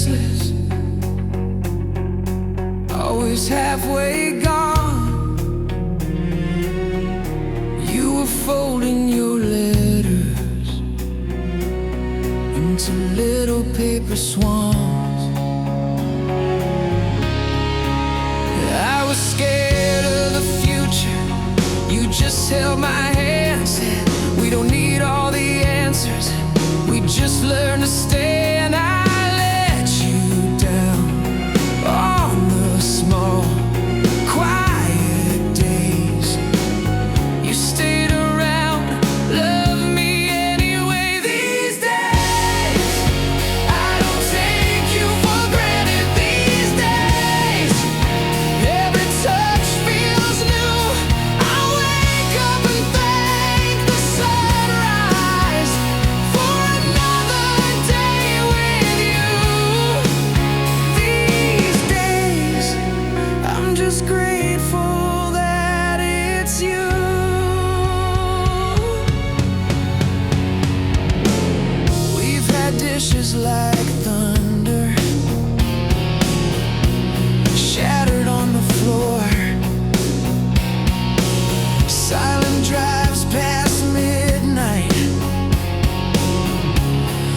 restless, always halfway gone. You were folding your letters into little paper swans. I was scared of the future. You just held my hand, said we don't need all the answers, we just learn to stay. And I let you down on the small, quiet days. You stayed around, loved me anyway. These days, I don't take you for granted. These days, every touch feels new. I wake up and thank the sunrise for another day with you. These days, I'm just grateful that it's you. We've had dishes like thunder shattered on the floor, silent drives past midnight,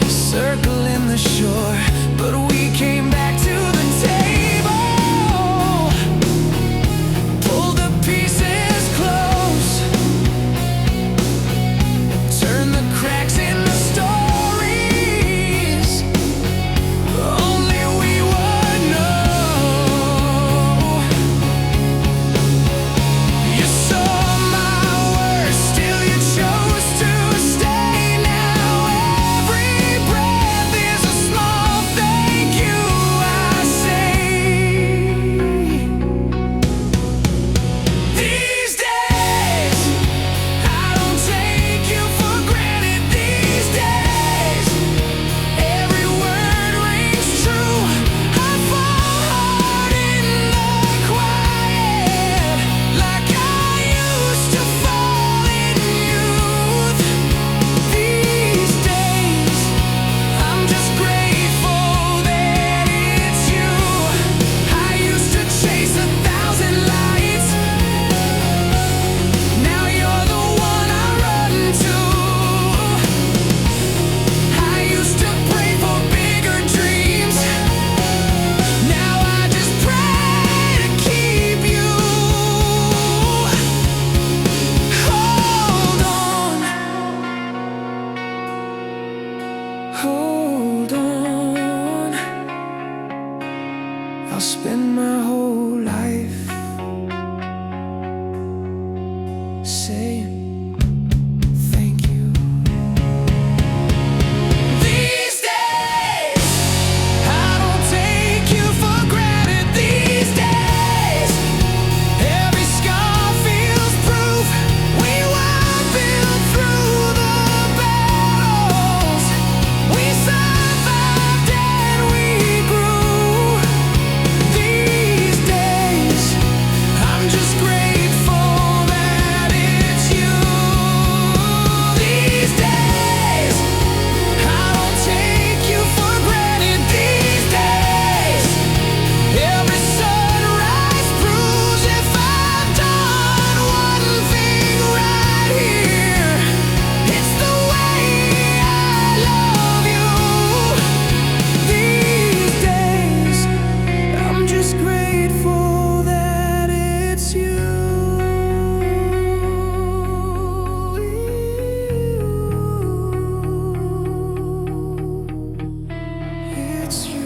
circling the shore. But we came back to the table, pulled the pieces close, turned the cracks into stories only we would know. You saw my worst, still you chose to stay. Now every breath is a small thank you I say. These days, I don't take you for granted. These days, every word rings true. I fall hard in the quiet, like I used to fall in youth. These days, I'm just grateful that it's you. I used to chase 1,000 lights, now you're the one I run to. I used to pray for bigger dreams, now I just pray to keep you. Hold on, hold on. I'll spend my whole life saying thank you. These days, I don't take you for granted. These days, every scar feels proof we were built through the battles. We survived and we grew. These days, I'm just grateful that it's you. These days, I don't take you for granted. These days, every sunrise proves if I've done one thing right here, it's the way I love you. These days, I'm just grateful that it's you. It's you.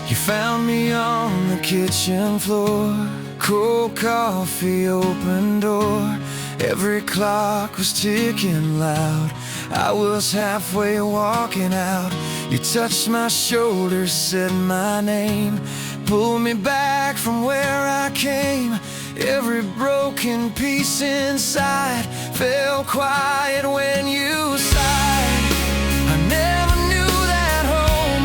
You found me on the kitchen floor, cold coffee, open door. Every clock was ticking loud. I was halfway walking out. You touched my shoulder, said my name, pulled me back from where I came. Every broken piece inside fell quiet when you sighed. I never knew that home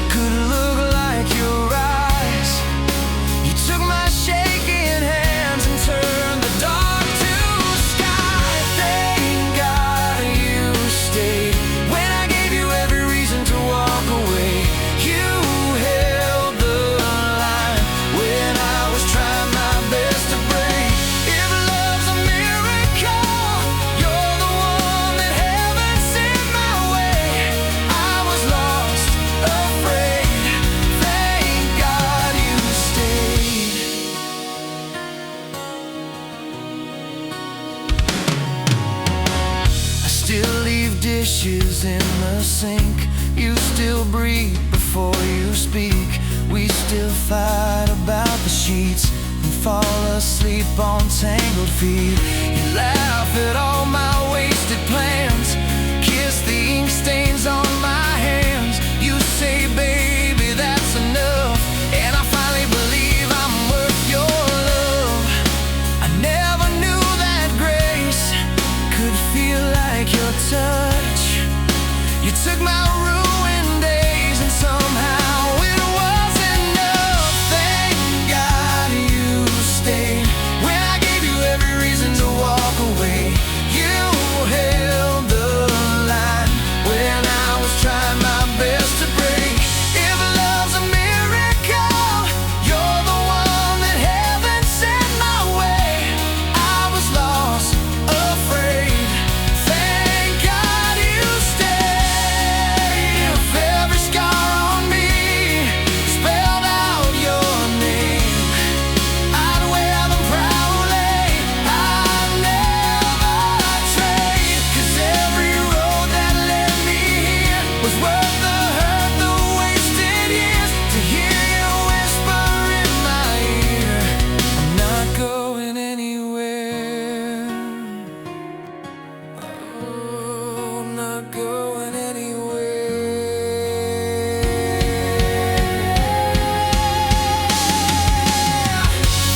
could look like your eyes. You took my shaking hands and turned the dark to sky. Thank God you stayed when I gave you every reason to walk away. You held the line when I was trying my best to break. If love's a miracle, you're the one that heaven sent my way. I was lost, afraid. Thank God you stayed. I still leave dishes in the sink. You still breathe before you speak. We still fight about the sheets and fall asleep on tangled feet. You laugh at all my wasted plans, kiss the ink stains on my hands. You say, baby, that's enough, and I finally believe I'm worth your love. I never knew that grace could feel like your touch. You took my ruined days and somehow it was enough. Thank God you stayed when I gave you every reason to walk away. You held the line when I was trying my best to break. If love's a miracle, you're the one that heaven sent my way. I was lost, afraid. Thank God you stayed. If every scar on me spelled out your name, I'd wear them proudly. I'd never trade, 'cause every road that led me here was worth the hurt, the wasted years. To hear you whisper in my ear, I'm not going anywhere. Oh, I'm not going anywhere.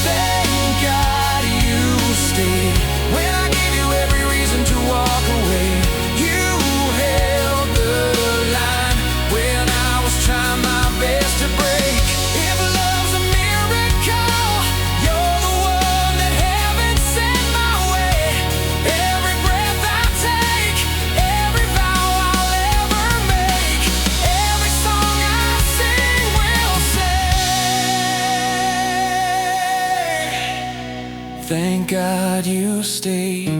Thank God you stayed when I gave you every reason to walk away. You held the line when I was trying my best to break. If love's a miracle, you're the one that heaven sent my way. Every breath I take, every vow I'll ever make, every song I sing will say, thank God you stayed.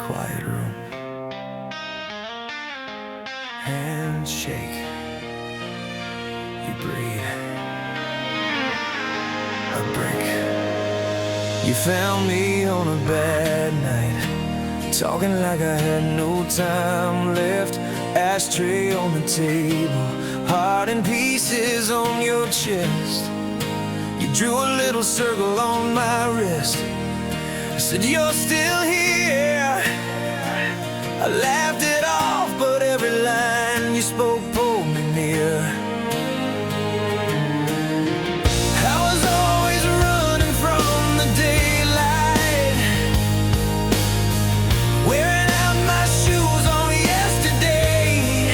Quiet room, handshake, you breathe, a break. You found me on a bad night, talking like I had no time left. Ashtray on the table, heart in pieces on your chest. You drew a little circle on my wrist, said you're still here. I laughed it off, but every line you spoke pulled me near. I was always running from the daylight, wearing out my shoes on yesterday.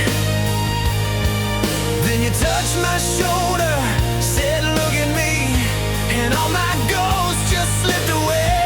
Then you touched my shoulder, said look at me, and all my ghosts just slipped away.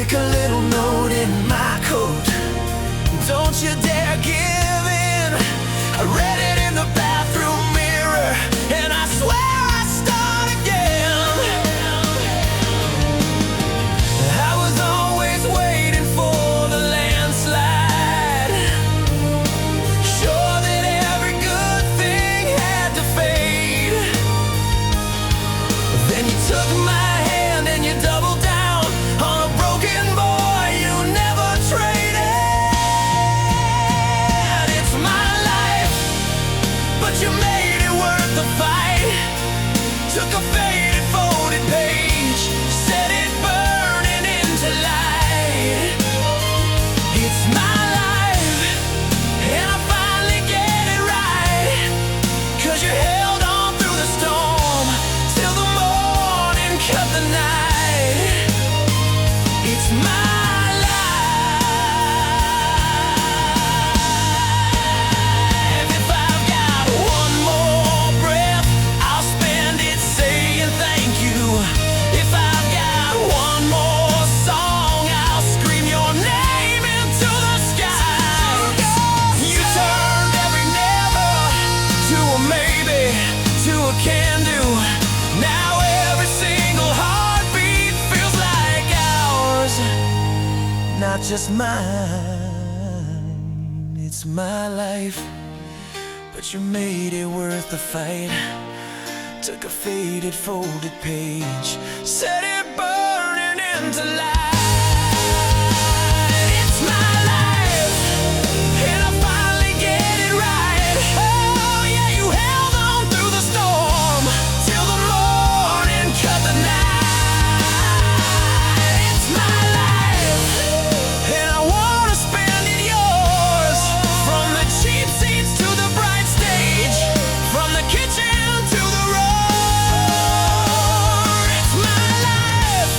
stick a little note in my coat. Don't you dare give in. I read it in the bathroom mirror, and I swear I start again. I was always waiting for the landslide, sure that every good thing had to fade. Then you took my hand and you doubled down on a broken boy you never traded. It's my life, but you made it worth the fight. Took a faded folded page, set it burning into light. It's my life, and I finally get it right. 'Cause you held on through the storm till the morning cut the night. It's my life. If I've got one more breath, I'll spend it saying thank you. If I've got one more song, I'll scream your name into the sky. You turned every never to a maybe, to a can-do. Now every single heartbeat feels like ours, not just mine. It's my life, but you made it worth the fight. Took a faded folded page, set it burning into light. It's my life, and I finally get it right. Oh yeah, you held on through the storm till the morning cut the night. It's my life, and I wanna spend it yours. From the cheap seats to the bright stage, from the kitchen to the roar. It's my life,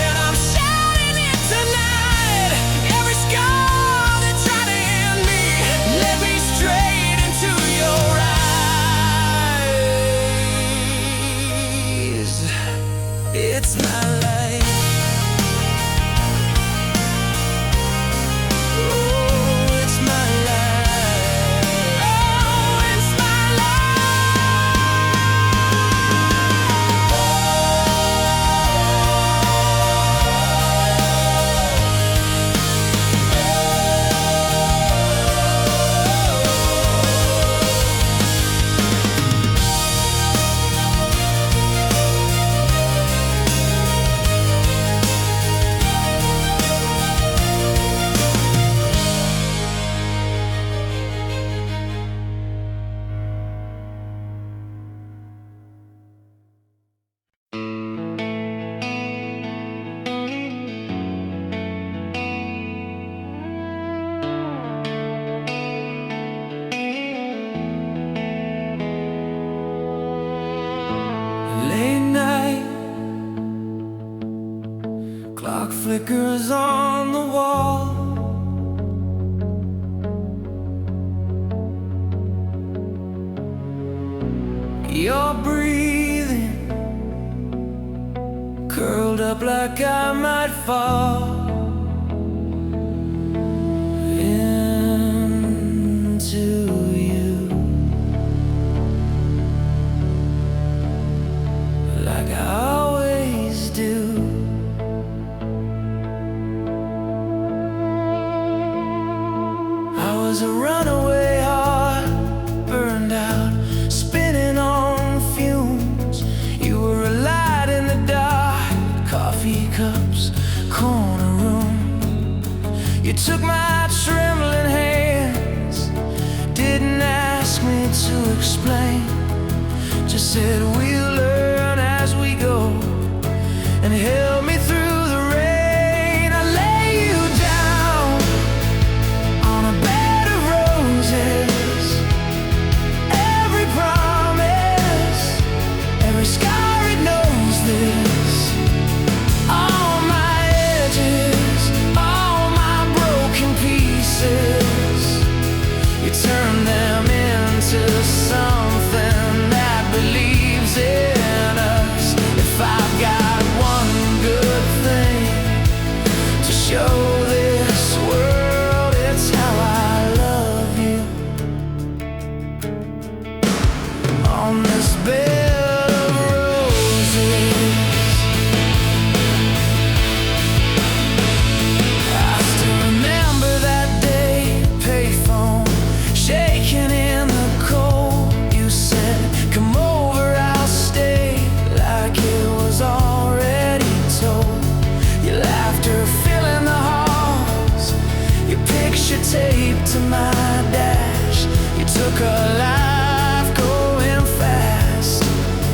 and I'm shouting it tonight. Every scar that tried to end me led me straight into your eyes. It's my life. Oh, it's my life. Oh, it's my late night, clock flickers on the wall. You're breathing, curled up like I might fall into you, like I always do. I was a runaway heart, burned out, spinning on fumes. You were a light in the dark, coffee cups, corner room. You took my trembling hands, didn't ask me to explain, just said we'll learn as we go, and held me through the rain. I lay you down on a bed of roses. Every promise, every scar, it knows this. All my edges, all my broken pieces, you turn them into something that believes in us. If I've got one good to my dash. You took a life going fast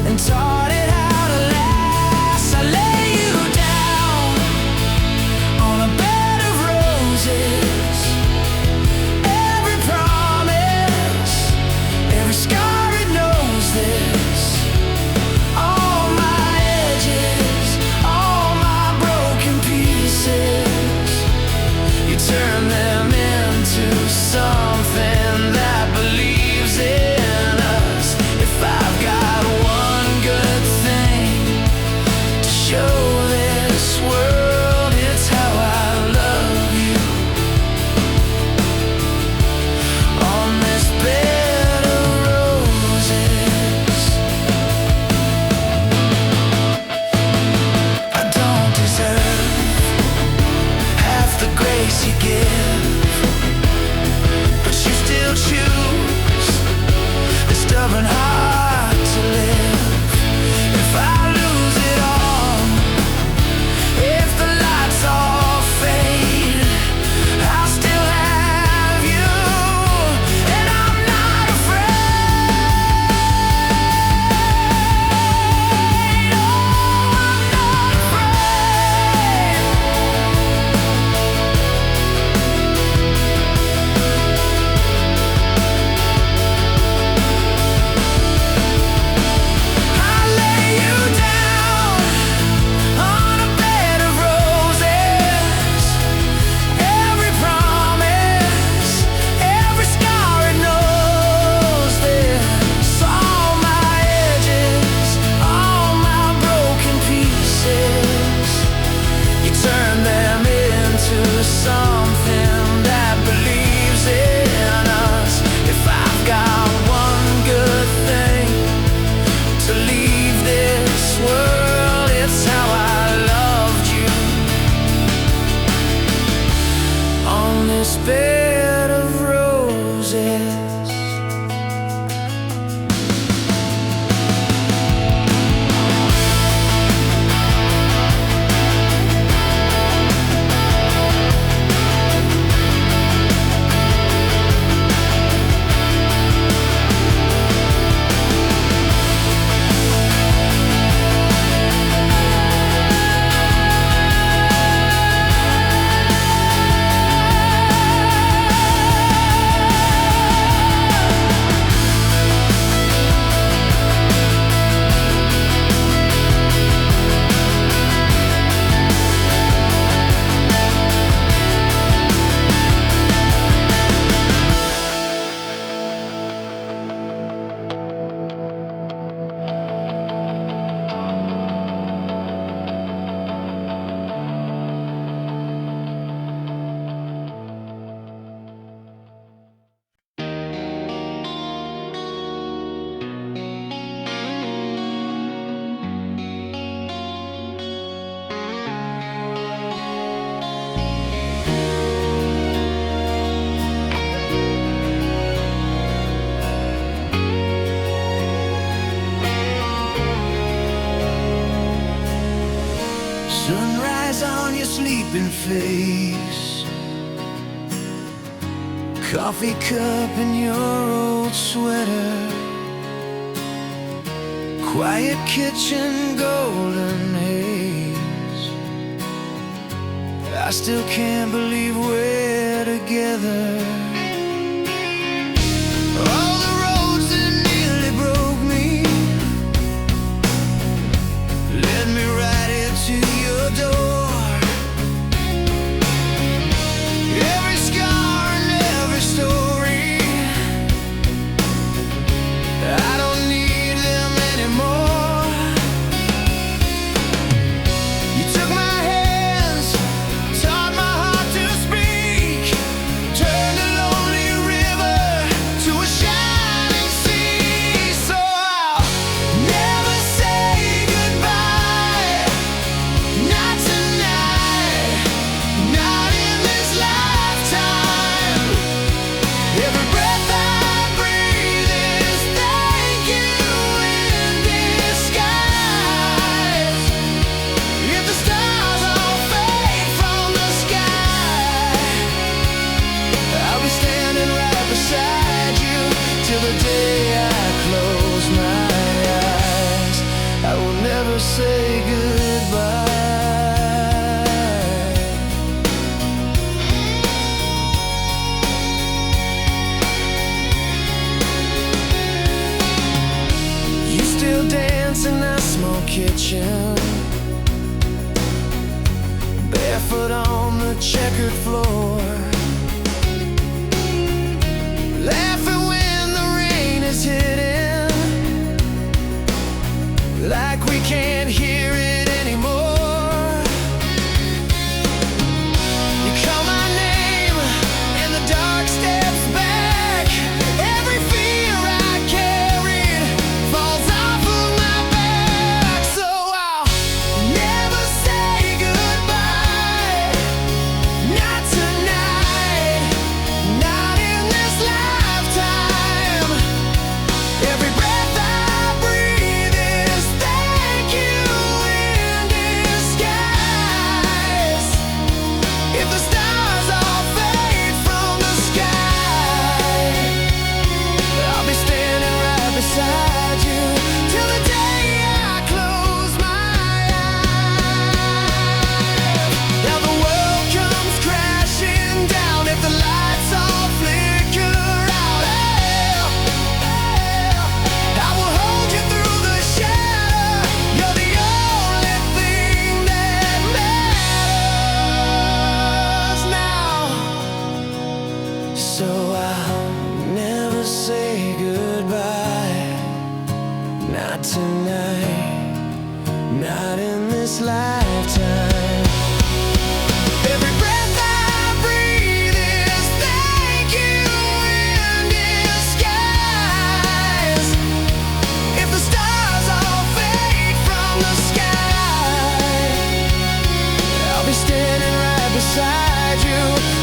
and taught it how to last. I lay you down on a bed of roses. Every promise, every scar, it knows this. All my edges, all my broken pieces, you turn them into something that believes in us. If I've got one good thing to show this world, it's how I love you. On this bed of roses, I don't deserve half the grace you give, but you still choose the stubborn heart to live. If I lose it all, if the lights all fade, I'll still have you, and I'm not afraid. Oh, I'm not afraid. I lay you down on a bed of roses. Every promise, every scar, it knows this. All my edges, all my broken pieces, you turn them into something that believes in us. If I've got one good thing to leave this world, it's how I loved you. On this bed of roses. Sunrise on your sleeping face, coffee cup in your old sweater, quiet kitchen, golden haze. I still can't believe we're together. All the roads that nearly broke me led me right into your door. Every scar and every story, I don't need them anymore. You took my hands, taught my heart to speak, turned a lonely river to a shining sea. So I'll never say goodbye, say goodbye. You still dance in that small kitchen, barefoot on the checkered floor, laughing when the rain is hitting, like we can't hear it anymore. You call my name and the dark steps back. Every fear I carried falls off of my back. So I'll never say goodbye, not tonight, not in this lifetime. Every breath I breathe is thank you in disguise. If the stars all fade from the sky, I'll be standing right beside you till the day I close my eyes. Now the world comes crashing down if the lights all flicker out. I will hold you through the shadow. You're the only thing that matters now. So I'll never say goodbye, not tonight, not in this lifetime. Every breath I breathe is thank you in disguise. If the stars all fade from the sky, I'll be standing right beside you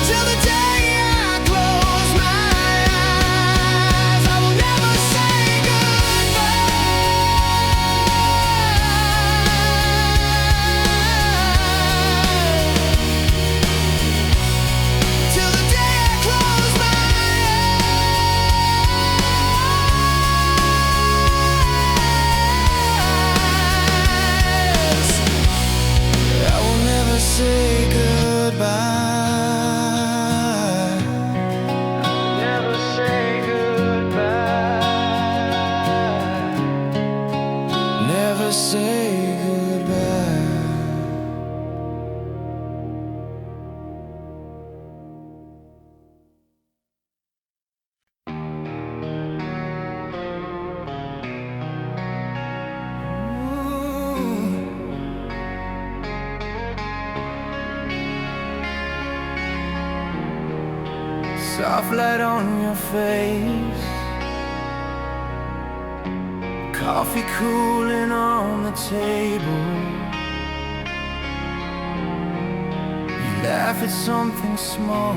till the day I close my eyes. I will never say goodbye till the day I close my eyes. I will never say goodbye. Never say goodbye. Never say goodbye. Soft light on your face, coffee cooling on the table. You laugh at something small,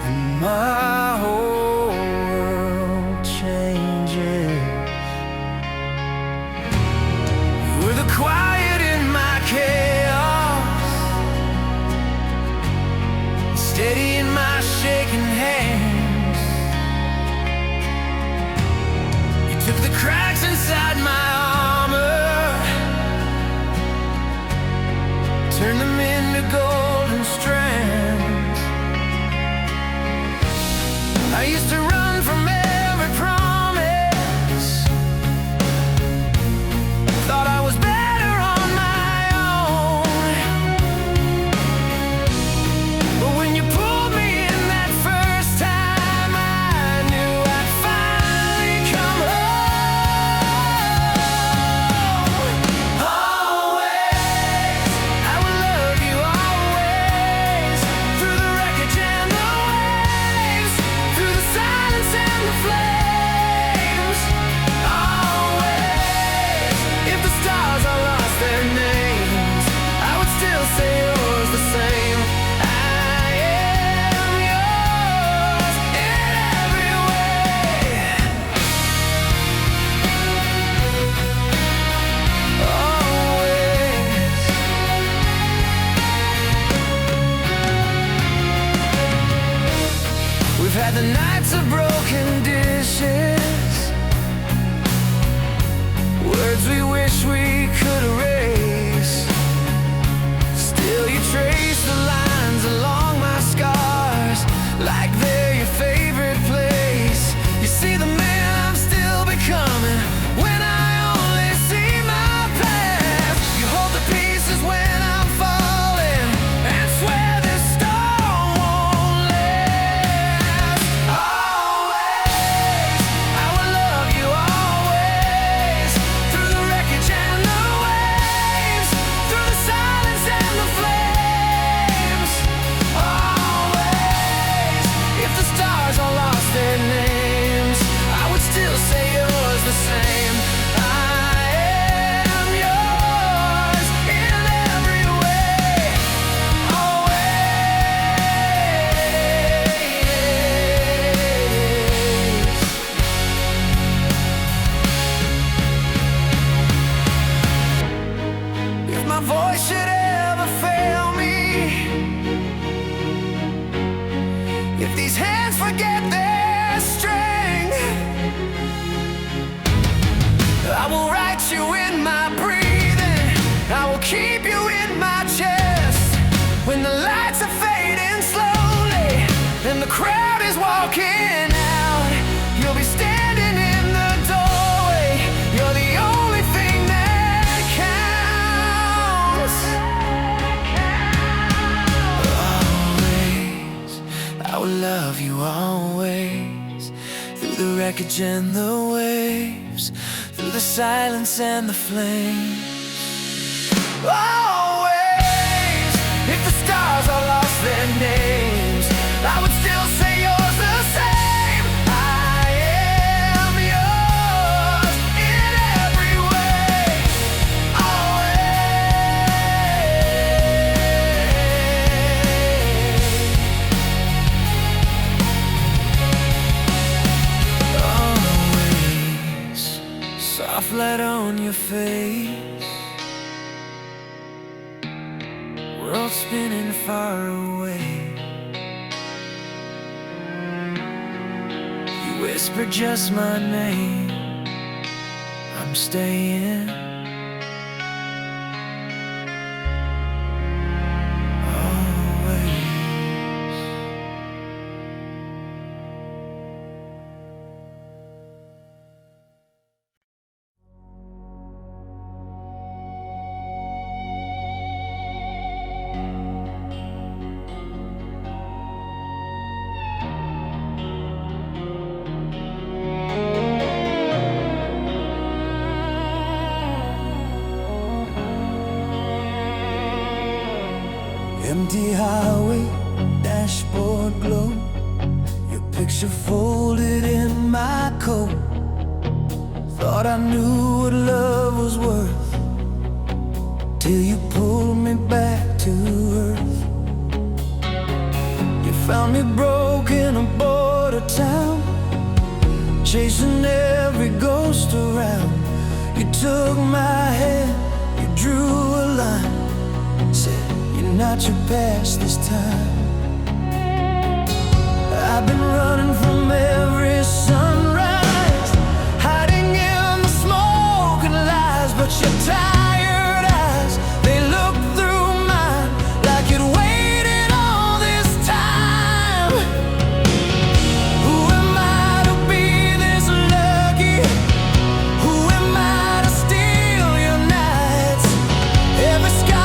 and my whole world changes. You were the quiet in my chaos, steady in my shaking hands. You took the cracks inside my armor, turned them into golden strands. I used to run from every promise, thought I was better on my own. But when you pulled me in that first time, I knew I'd finally come home. Always, I will love you always, through the wreckage and the waves, through the silence and the flames. Always, if the stars all lost their names, I would still say yours the same. I am yours in every way. Always. We've had the nights of broken dishes, words we wish voice should ever fail me, if these hands forget their strength, I will write you in my breathing, I will keep you in my chest. When the lights are fading slowly and the crowd is walking out, you'll be standing in the doorway. You're the only thing that counts. Always, I will love you always, through the wreckage and the waves, through the silence and the flame. Always, if the stars all lost their names, I would still say yours the same. I am yours in every way. Always, soft light on your face, world spinning far away. You whisper just my name, I'm staying. Always. Empty highway, dashboard glow, your picture folded in my coat. Thought I knew what love was worth, till you pulled me back to earth. You found me broken, a border town, chasing every ghost around. You took my hand, you drew a line, said not your past this time. I've been running from every sunrise, hiding in the smoke and lies, but your tired eyes, they look through mine like you'd waited all this time. Who am I to be this lucky? Who am I to steal your nights? Every sky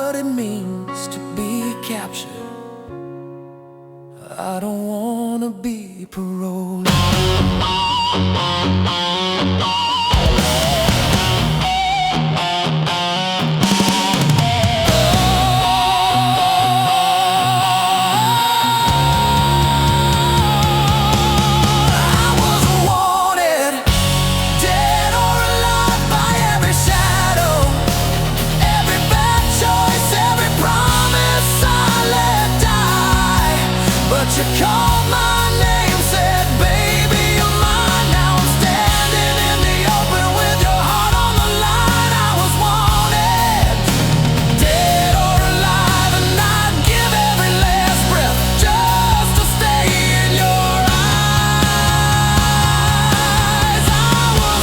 what it means to be captured. I don't wanna be paroled. You called my name, said, baby, you're mine. Now I'm standing in the open with your heart on the line. I was wanted, dead or alive, and I'd give every last breath just to stay in your eyes. I was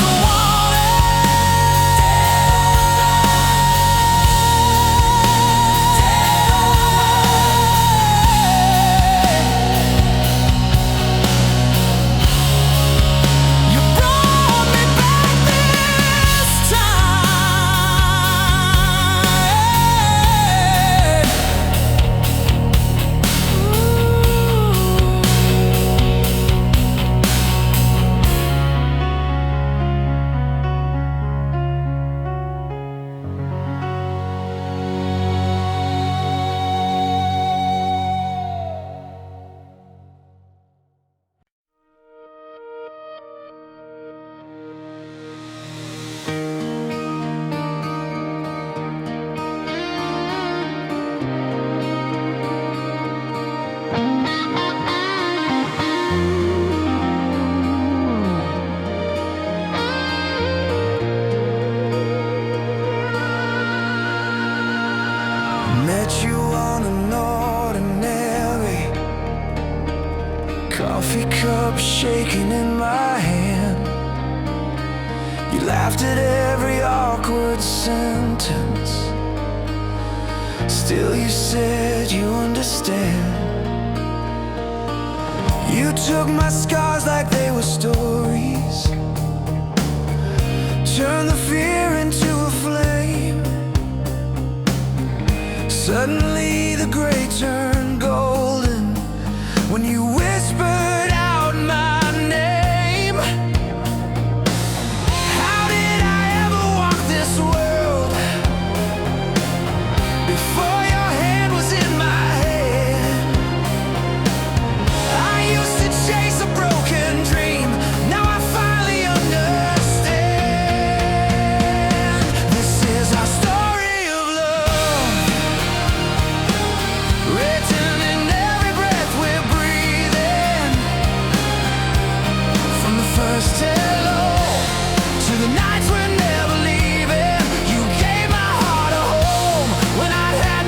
met you on an ordinary coffee cup shaking in my hand. You laughed at every awkward sentence. Still you said you understand. You took my scars like they were stories, turned the fear into a flame. Suddenly the gray turned golden when you whispered out my name. How did I ever walk this world before your hand was in my hand? I used to chase a broken dream, now I finally understand. This is our story of love, written in every breath we're breathing. From the first hello to the nights we're never leaving, you gave my heart a home when I had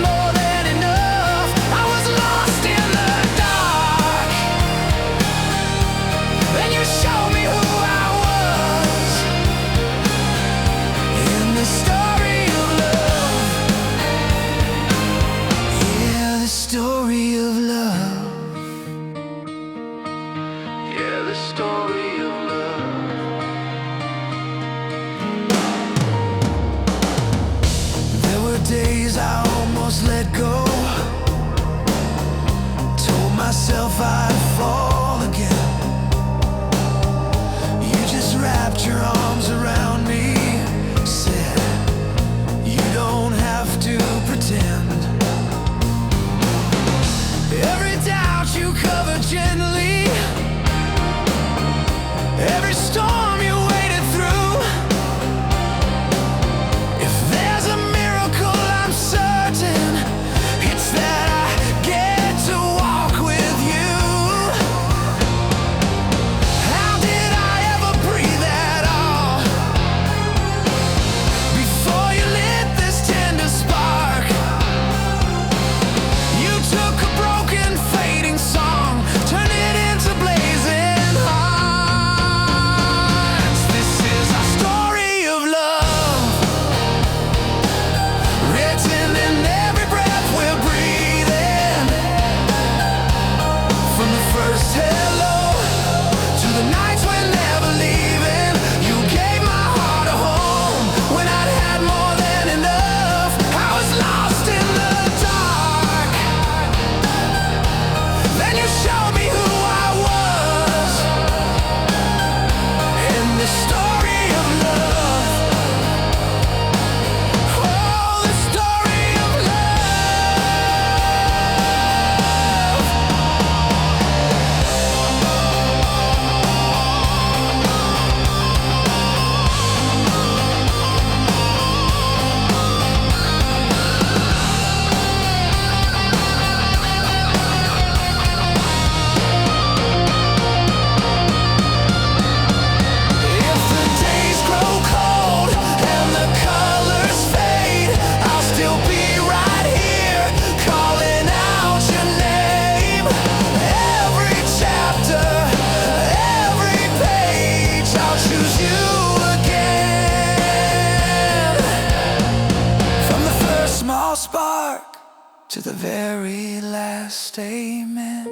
to the very last amen.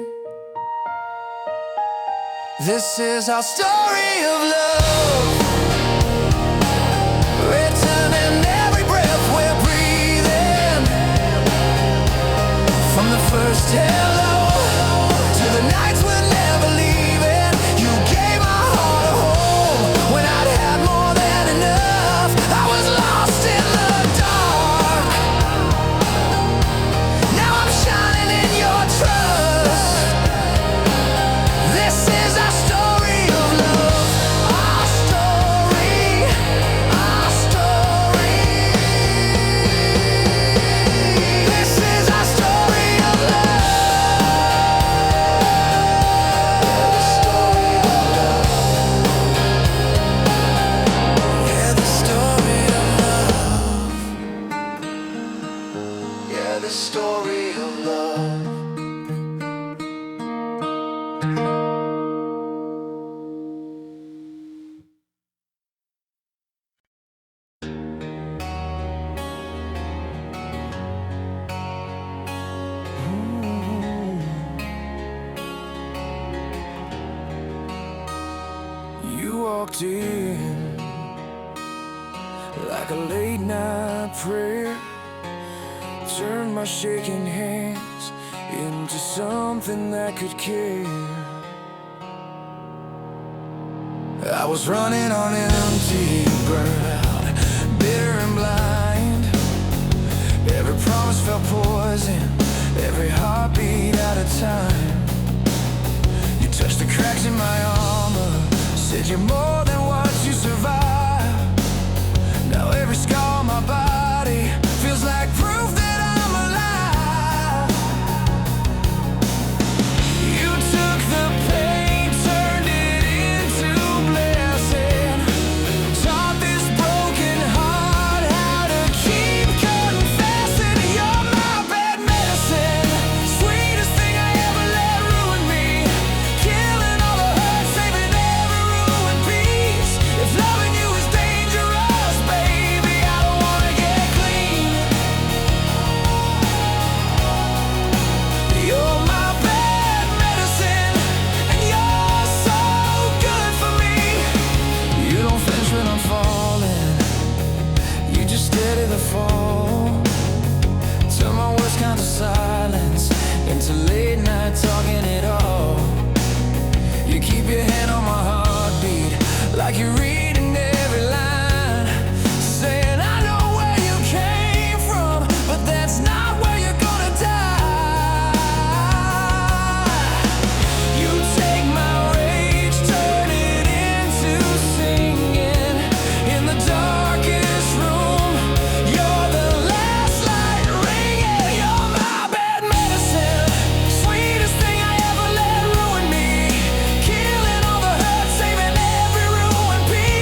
This is our story of love, written in every breath we're breathing. From the first hello to the nights we're never leaving. You gave my heart a home when I'd had more than enough. I was lost in the dark. Now I'm shining in your trust. This is our story of love. Our story, our story. This is our story of love. The story of love. Yeah, the story of love. Yeah, the story of love. You walked in like a late night prayer, turned my shaking hands into something that could care. I was running on empty, burned out, bitter and blind. Every promise felt poison, every heartbeat out of time. You touched the cracks in my armor, said you're more than what you survived. Now every scar on my body feels like proof that I'm alive. You took the pain, turned it into blessing, taught this broken heart how to keep confessing. You're my bad medicine, sweetest thing I ever let ruin me, killing all the hurt, saving every ruined piece. If loving you is dangerous, baby, I don't wanna get clean. You're my bad medicine, and you're so good for me. You don't flinch when I'm falling, you just steady the fall. Turn my worst kind of silence into late night talking it all. You keep your hand on my heartbeat like you're reading every line, saying I know where you came from, but that's not where you're gonna die. You take my rage, turn it into singing in the darkest room. You're the last light ringing. You're my bad medicine, sweetest thing I ever let ruin me, killing all the hurt, saving every ruined piece.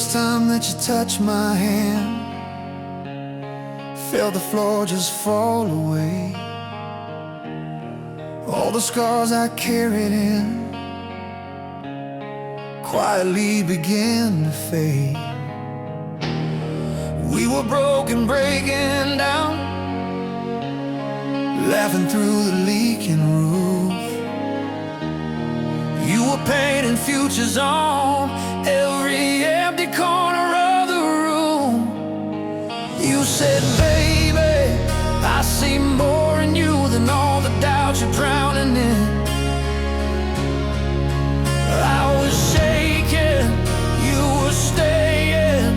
first time that you touched my hand, felt the floor just fall away. All the scars I carried in quietly began to fade. We were broken, breaking down, laughing through the leaking roof. You were painting futures on every empty corner of the room. You said, baby, I see more in you than all the doubts you're drowning in. I was shaking, you were staying,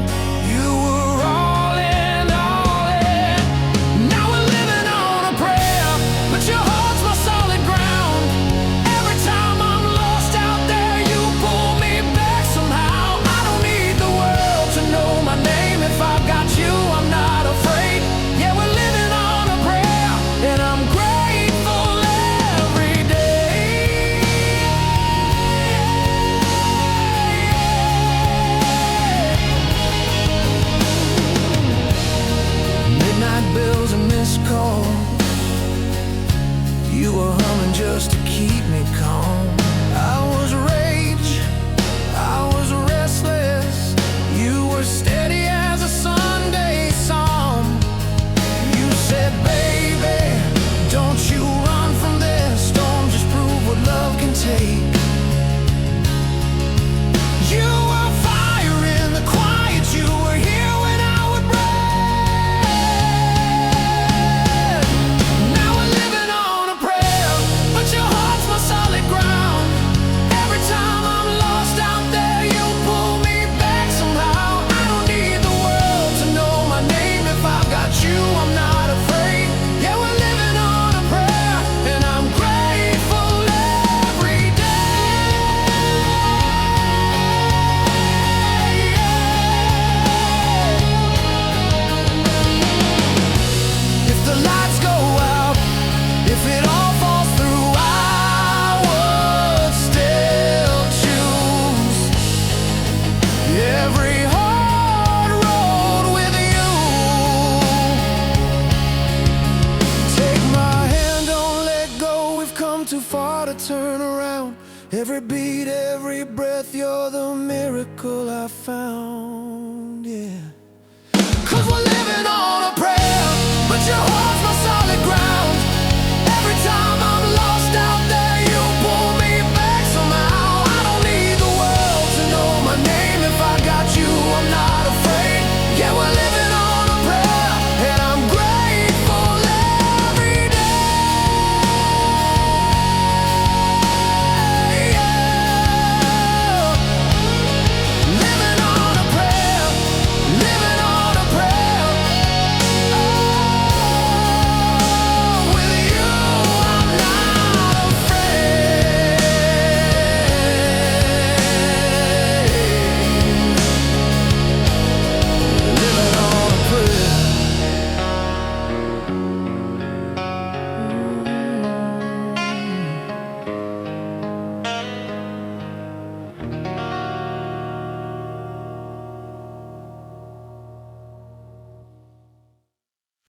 you were all in, all in. Now we're living on a prayer, but your heart's my solid ground. Every time I'm lost out there, you pull me back somehow. I don't need the world to know my name. If I've got you, I'm not afraid. Yeah, we're living on a prayer, and I'm grateful every day. Midnight bills and missed calls, you were humming just to keep me calm. I was rage, I was restless, you were steady as a Sunday song. You said, baby, don't you run from this storm, just prove what love can take. You were fire in the quiet, you were here when I would break. Now we're living on a prayer, but your heart's my solid ground. Every time I'm lost out there, you pull me back somehow. I don't need the world to know my name. If I've got you, I'm not afraid. Yeah, we're living on a prayer, and I'm grateful every day. If the lights go out, if it all falls through, I would still choose every hard road with you. Take my hand, don't let go. We've come too far to turn around. Every beat, every breath, you're the miracle I found. Yeah. 'Cause we're living on a prayer, but your heart